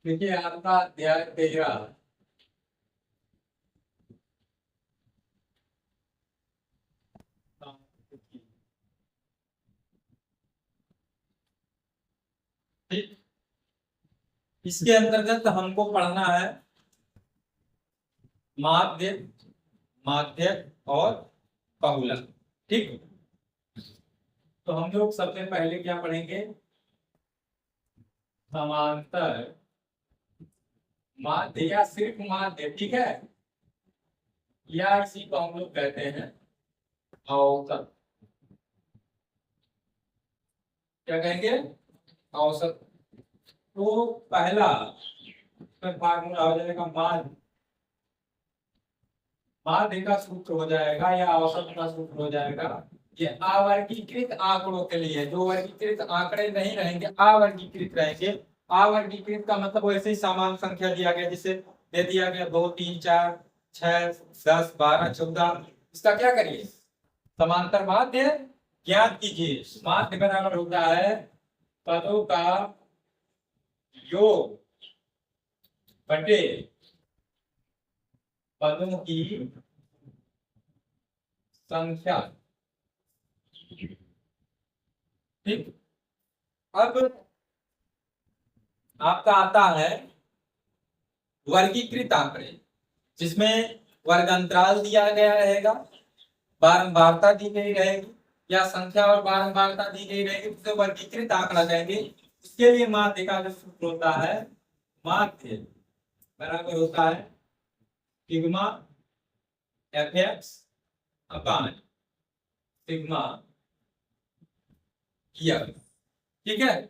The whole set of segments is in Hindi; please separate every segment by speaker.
Speaker 1: देखिए आपका अध्याय 13 ठीक। इसके अंतर्गत हमको पढ़ना है माध्य, माध्य और बहुलक। ठीक। तो हम लोग सबसे पहले क्या पढ़ेंगे? समांतर माध्य या सिर्फ माध्य। ठीक है, या इसी को हम लोग कहते हैं औसत। क्या कहेंगे? औसत। तो पहला फार्मूला हो जाएगा माध्य। माध्य का सूत्र हो जाएगा या औसत का सूत्र हो जाएगा, ये अवर्गीकृत आंकड़ों के लिए। जो वर्गीकृत आंकड़े नहीं रहेंगे, अवर्गीकृत रहेंगे। अवर्गीकृत का मतलब वैसे ही समान संख्या दिया गया, जिसे दे दिया गया 2 3 4 6 10 12 14। इसका क्या करिए? समांतर माध्य ज्ञात कीजिए। माध्य बराबर होता है पदों का योग बटे पदों की संख्या। ठीक। अब आपका आता है वर्गीकृत आंकड़े, जिसमें वर्ग अंतराल दिया गया रहेगा, बारंबारता दी गई रहेगी, या संख्या और बारंबारता दी गई रहेगी, उसे वर्गीकृत आंकड़ा कहेंगे। इसके लिए माध्य का जो सूत्र होता है, माध्य बराबर होता है सिग्मा एफ एक्स अपान सिग्मा यफ। ठीक है।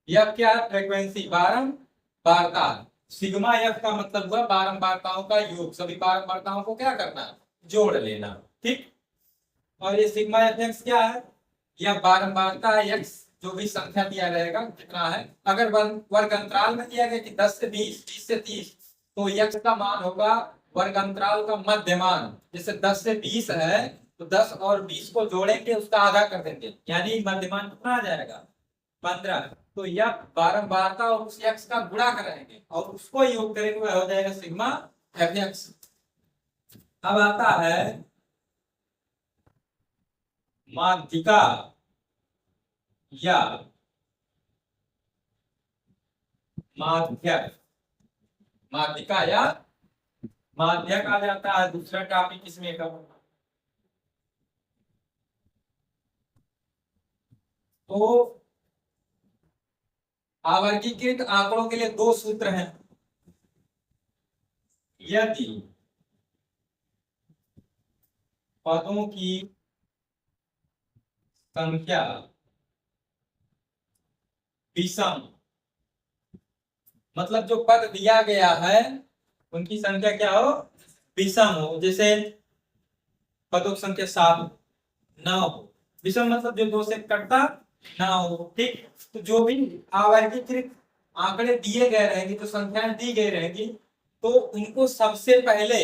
Speaker 1: यफ क्या है? फ्रीक्वेंसी, बारंबारता। सिग्मा यफ का मतलब हुआ बारंबारताओं का योग। सभी बारंबारताओं को क्या करना? जोड़ लेना। ठीक। और ये सिग्मा एफ एक्स क्या है? यह बारंबारता है। एक्स जो भी संख्या दिया रहेगा कितना है, अगर वर्ग अंतराल में दिया गया कि 10 से 20, 20 से 30, तो एक्स का मान होगा वर्ग अंतराल का मध्यमान। जैसे 10 से 20 है, तो 10 और 20 को जोड़ेंगे, उसका आधा कर देंगे, यानी मध्यमान कितना आ जाएगा? 15। तो यह बारंबारता और उस एक्स का गुणा करेंगे और उसको योग करेंगे, वह हो जाएगा सिग्मा एफ एक्स। अब आता है माध्यिका या माध्यक। माध्यिका या माध्यक आ जाता है दूसरा टॉपिक इसमें का। तो आवर्गीकृत आंकड़ों के लिए दो सूत्र हैं। यदि पदों की संख्या विषम, मतलब जो पद दिया गया है उनकी संख्या क्या हो? विषम हो। जैसे पदों की संख्या 7 ना हो। विषम मतलब जो दो से कटता ना हो। ठीक। तो जो भी आवर्गीकृत आंकड़े दिए गए रहेंगे, जो संख्याएं दी गई रहेंगी, तो उनको सबसे पहले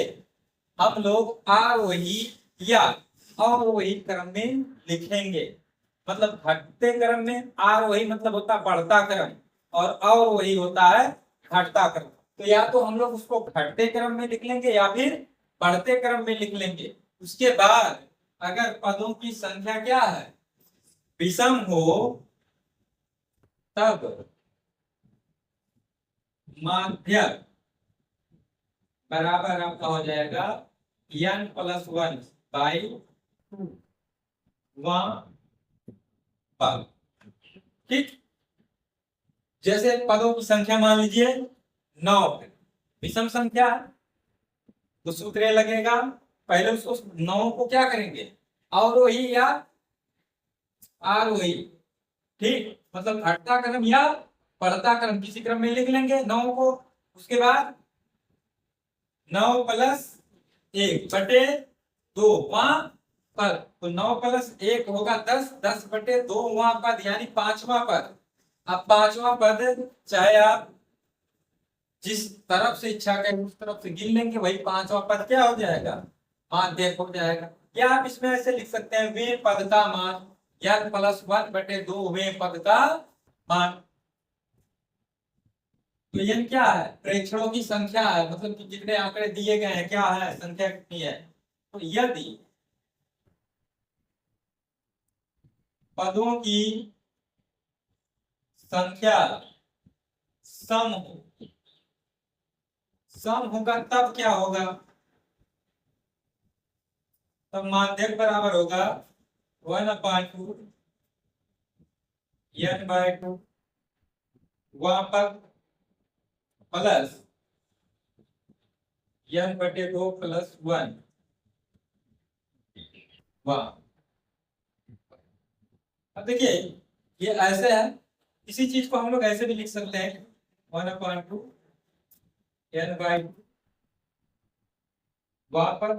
Speaker 1: हम लोग आरोही या अवरोही क्रम में लिखेंगे। मतलब घटते क्रम में। आरोही मतलब होता है बढ़ता क्रम, और अवरोही होता है घटता क्रम। तो या तो हम लोग उसको घटते क्रम में लिख लेंगे या फिर बढ़ते क्रम में लिख लेंगे। उसके बाद अगर पदों की संख्या क्या है? विषम हो, तब माध्यक बराबर आपका हो जाएगा n+1 बाई पद। ठीक। जैसे पदों की संख्या मान लीजिए 9, विषम संख्या है, तो सूत्र लगेगा पहले उसको 9 को क्या करेंगे? अवरोही या आरोही। ठीक। मतलब घटता क्रम या बढ़ता क्रम किसी क्रम में लिख लेंगे 9 को। उसके बाद 9+1 बटे 2 वहां पर, तो 9+1 होगा 10, 10/2 वहां पद, यानी पांचवा पद। अब पांचवा पद चाहे आप जिस तरफ से इच्छा करें उस तरफ से गिन लेंगे, वही पांचवा पद क्या हो जाएगा? माध्यक हो जाएगा। या आप इसमें ऐसे लिख सकते हैं वे पद का मान, n+1/2 वे पद का मान। तो यह क्या है, प्रेक्षणों की संख्या है, मतलब कि जितने आंकड़े दिए गए हैं क्या है, संख्या कितनी है। तो यदि पदों की संख्या सम हो, सम होगा तब क्या होगा, तब माध्यक बराबर होगा 1/2 n/2 वहां पर प्लस n/2 + 1 वहां। अब देखिए ये ऐसे है, इसी चीज को हम लोग ऐसे भी लिख सकते हैं 1/2 n/2 वहां पर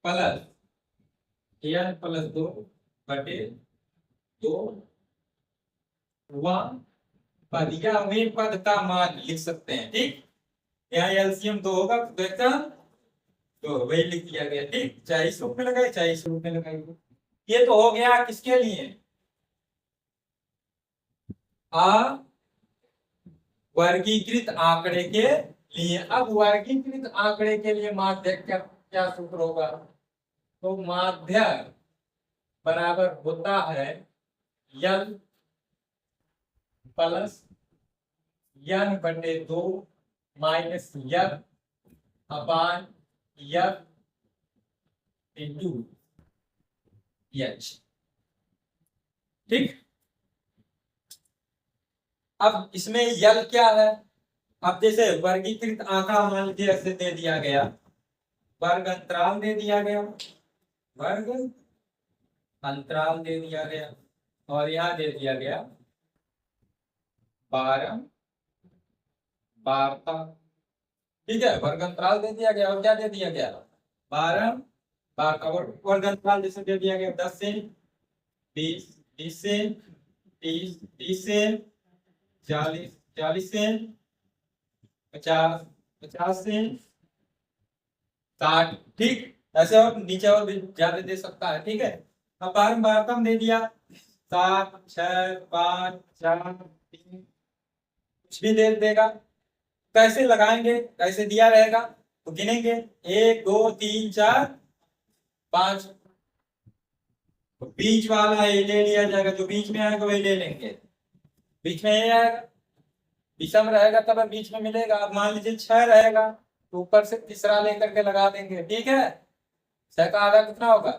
Speaker 1: प्लस n+2/2 वहां पद या वे पद का मान लिख सकते हैं। ठीक, यहाँ एलसीएम 2 होगा तो देखता तो वही लिख दिया गया। ठीक, चाहे इस रूप में लगाए चाहे इस रूप में लगाइए। ये तो हो गया किसके लिए, वर्गीकृत आंकड़े के लिए। अब वर्गीकृत आंकड़े के लिए माध्यक क्या क्या सूत्र होगा, तो माध्यक बराबर होता है n plus n/2 minus n/f into h। ठीक, अब इसमें यल क्या है, अब जैसे वर्गीकृत आंकड़ा मान लीजिए ऐसे दे दिया गया, वर्ग अंतराल दे दिया गया, वर्ग अंतराल दे दिया गया, और यहाँ दे दिया गया 12 वार्ता। ठीक है, वर्ग अंतराल दे दिया गया और क्या दे दिया गया 12 वार्ता, और वर्ग अंतराल जैसे दे दिया गया 10 से 20, 20 से 30, 30 से 40, 40 से 50, 50 से 60। ठीक, ऐसे और नीचे और भी ज्यादा दे सकता है। ठीक है, अब बार कम दे दिया 7, 6, 5, 4, 3 कुछ भी दे देगा। कैसे लगाएंगे, कैसे दिया रहेगा तो गिनेंगे 1 2 3 4 5, तो बीच वाला ये ले लिया जाएगा, जो बीच में आएगा वही ले लेंगे, बीच में ये आएगा, विषम रहेगा तब बीच में मिलेगा। अब मान लीजिए 6 रहेगा तो ऊपर से तीसरा लेकर के लगा देंगे। ठीक है, 6 का आधा कितना होगा,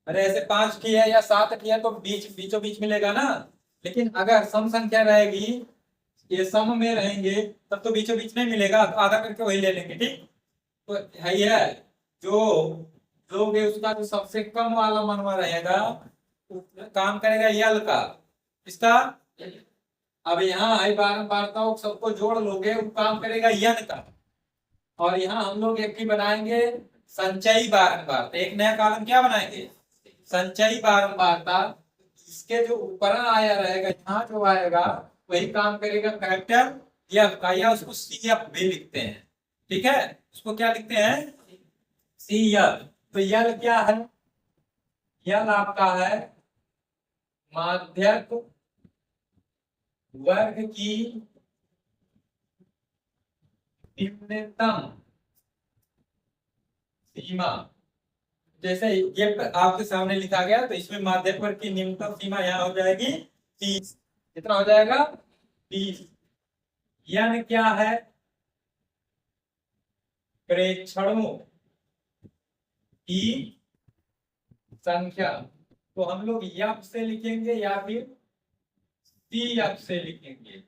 Speaker 1: अरे ऐसे 5 की है या 7 की है तो बीचों बीच मिलेगा ना, लेकिन अगर सम संख्या रहेगी, ये सम में रहेंगे तब तो बीचों बीच में मिलेगा, तो आधा करके वही ले लेंगे। ठीक, तो है ये जो लोगे उसका जो सबसे कम वाला मनवा रहेगा काम करेगा यल का, इसका। अब यहाँ है बारंबारताओं सबको जोड़ लोगे वो काम करेगा यन का, और यहाँ हम लोग एक ही बनाएंगे संचयी बारंबारता, एक नया कॉलम क्या बनाएंगे संचयी बारंबारता। इसके जो ऊपर आया रहेगा यहाँ जो आएगा वही काम करेगा कैपिटल एफ का, या उसको सी एफ भी लिखते हैं। ठीक है, उसको क्या लिखते हैं सी एफ। तो यल क्या है, यल आपका है माध्यक वर्ग की निम्नतम सीमा। जैसे ये आपके सामने लिखा गया तो इसमें माध्यक वर्ग की निम्नतम सीमा यहाँ हो जाएगी 30। कितना हो जाएगा 30। यन क्या है, प्रेक्षणों की संख्या। तो हम लोग यफ से लिखेंगे या फिर सी एफ से लिखेंगे।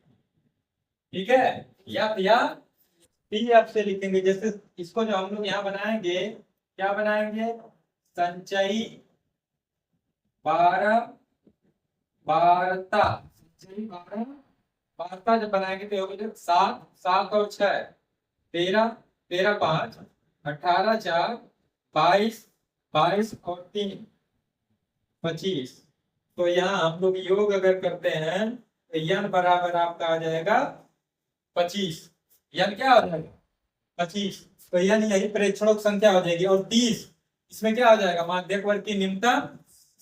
Speaker 1: ठीक है, यफ या सी एफ से लिखेंगे। जैसे इसको जो हम लोग यहाँ बनाएंगे क्या बनाएंगे, संचयी बारंबारता, संचयी बारंबारता जब बनाएंगे तो होगी 7, 7 और 6 13, 13 5 18 4 22, 22 और 3 25। तो यहाँ हम लोग योग अगर करते हैं तो यन बराबर आपका आ जाएगा 25। यन क्या हो जाएगा 25, तो यन यही प्रेक्षणों की संख्या हो जाएगी। और 30 इसमें क्या हो जाएगा माध्यक वर्ग की निम्नतम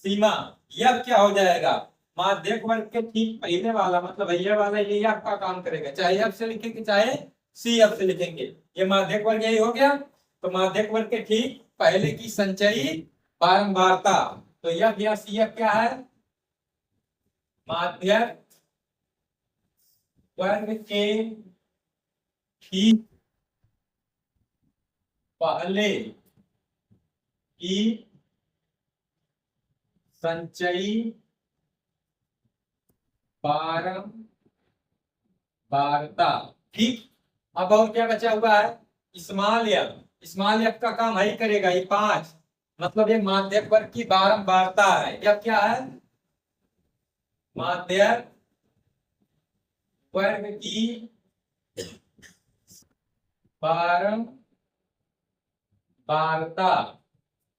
Speaker 1: सीमा। यह क्या हो जाएगा माध्यक वर्ग के ठीक पहले वाला मतलब ये वाला ये आपका काम करेगा, चाहे एफ से लिखेंगे चाहे सी एफ से लिखेंगे, ये माध्यक वर्ग यही हो गया। तो माध्यक वर्ग के ठीक पहले की संचयी बारंबारता, तो एफ या सी एफ क्या है, माध्यक वर्ग के ठीक पहले की संचयी बारंबारता। ठीक, अब और क्या बचा हुआ है, स्मॉल एफ। स्मॉल एफ का काम है करेगा ये 5, मतलब ये माध्यक वर्ग की बारंबारता है। यह क्या है, माध्यक वर्ग की बारंबारता,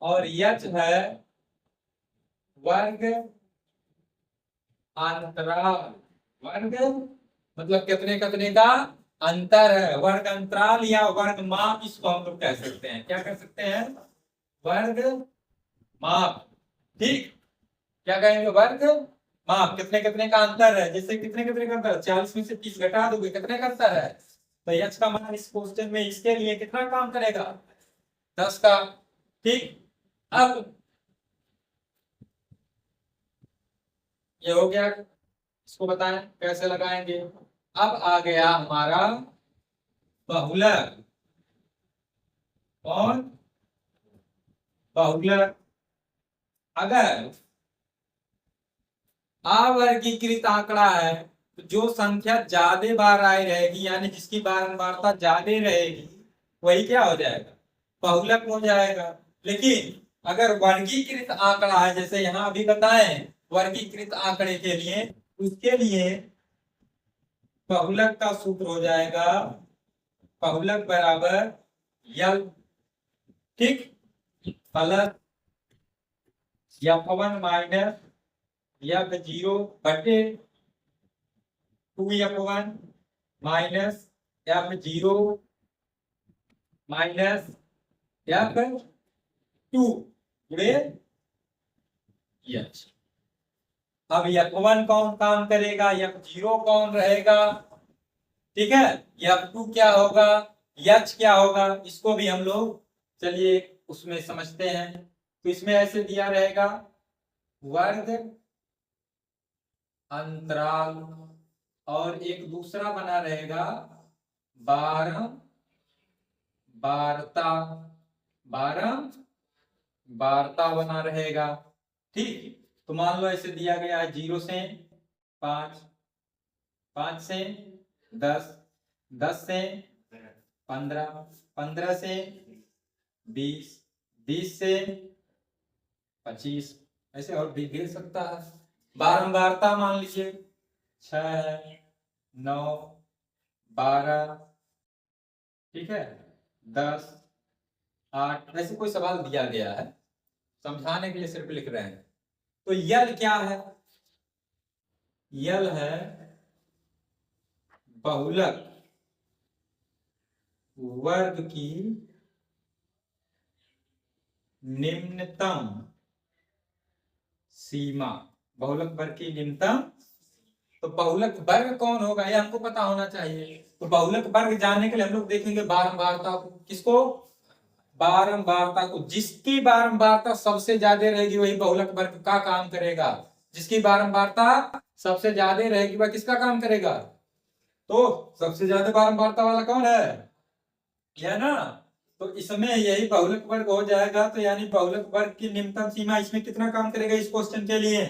Speaker 1: और यच है वर्ग अंतराल। वर्ग मतलब कितने कितने का अंतर है, वर्ग अंतराल या वर्ग माप इसको हम लोग कह सकते हैं। क्या कह सकते हैं, वर्ग माप। ठीक, क्या कहेंगे, वर्ग माप। कितने कितने का अंतर है, जैसे कितने कितने का अंतर, 40 में से 30 घटा दोगे कितने का अंतर है, तो यच का मान इस क्वेश्चन में इसके लिए कितना काम करेगा, 10 का। ठीक, अब ये हो गया, इसको बताएं कैसे लगाएंगे। अब आ गया हमारा बहुलक। कौन, बहुलक। अगर अवर्गीकृत आंकड़ा है तो जो संख्या ज्यादा बार आई रहेगी, यानी जिसकी बारंबारता ज्यादा रहेगी, वही क्या हो जाएगा, बहुलक हो जाएगा। लेकिन अगर वर्गीकृत आंकड़ा है, जैसे यहाँ अभी बताएं वर्गीकृत आंकड़े के लिए, उसके लिए बहुलक का सूत्र हो जाएगा बहुलक बराबर यल। ठीक, प्लस f1 माइनस f0 बटे 2f1 minus f0 minus f2 गुणे h। अब f1 कौन काम करेगा, f0 कौन रहेगा, ठीक है, f2 क्या होगा, h क्या होगा, इसको भी हम लोग चलिए उसमें समझते हैं। तो इसमें ऐसे दिया रहेगा वर्ग अंतराल, और एक दूसरा बना रहेगा बारंबारता, बारंबारता बना रहेगा। ठीक, तो मान लो ऐसे दिया गया है 0 से 5, 5 से 10, 10 से 15, 15 से 20, 20 से 25, ऐसे और भी दे सकता है। बारंबारता मान लीजिए 6, 9, 12, ठीक है, 10, 8, ऐसे कोई सवाल दिया गया है, समझाने के लिए सिर्फ लिख रहे हैं। तो यल क्या है, यल है बहुलक वर्ग की निम्नतम सीमा। बहुलक वर्ग की निम्नतम, तो बहुलक वर्ग कौन होगा ये हमको पता होना चाहिए। तो बहुलक वर्ग जानने के लिए हम लोग देखेंगे बारंबारता को, किसको, बारंबारता को। जिसकी बारंबारता सबसे ज्यादा रहेगी वही बहुलक वर्ग का काम करेगा। जिसकी बारंबारता सबसे ज्यादा रहेगी वह किसका काम करेगा, तो सबसे ज्यादा बारंबारता वाला कौन है ना, तो इसमें यही बहुलक वर्ग हो जाएगा। तो यानी बहुलक वर्ग की निम्नतम सीमा इसमें कितना काम करेगा, इस क्वेश्चन के लिए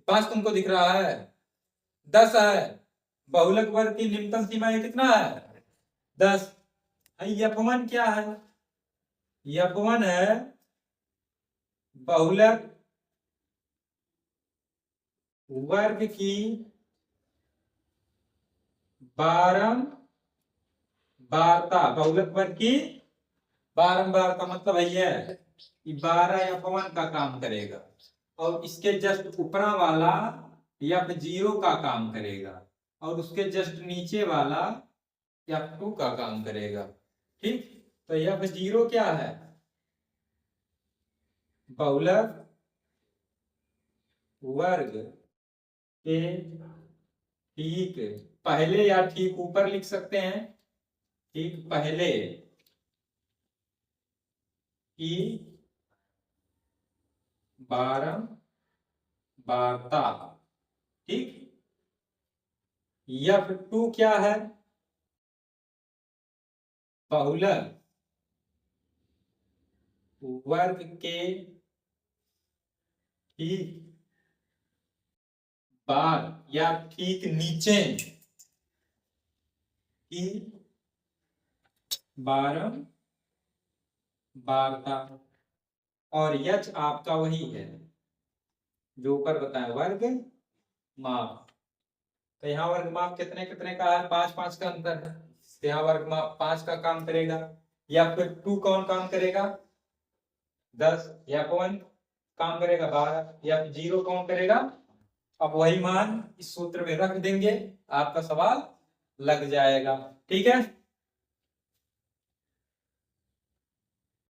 Speaker 1: 5 तुमको दिख रहा है, 10 है। बहुलक वर्ग की निम्नतम सीमा ये कितना है, 10। f1 क्या है, f1 है बहुलक वर्ग की बारंबारता। बहुलक वर्ग की बारंबारता मतलब ये है कि 12 f1 का काम करेगा, और इसके जस्ट ऊपरा वाला f0 का काम करेगा, और उसके जस्ट नीचे वाला f2 का काम करेगा। ठीक, तो f0 क्या है, बहुलक वर्ग के ठीक पहले या ठीक ऊपर लिख सकते हैं, ठीक पहले की बारंबारता, ठीक। F2 क्या है? बहुलक वर्ग के ठीक बाद या ठीक नीचे की बारंबारता, और यच आपका वही है जो ऊपर बताया वर्ग माप। तो यहाँ वर्ग माप कितने कितने का है? 5 5 का अंतर है, तो यहाँ वर्ग माप 5 का काम करेगा। या फिर 2 कौन काम करेगा? 10। या कौन काम करेगा? 12। या 0 कौन करेगा? अब वही मान इस सूत्र में रख देंगे, आपका सवाल लग जाएगा। ठीक है।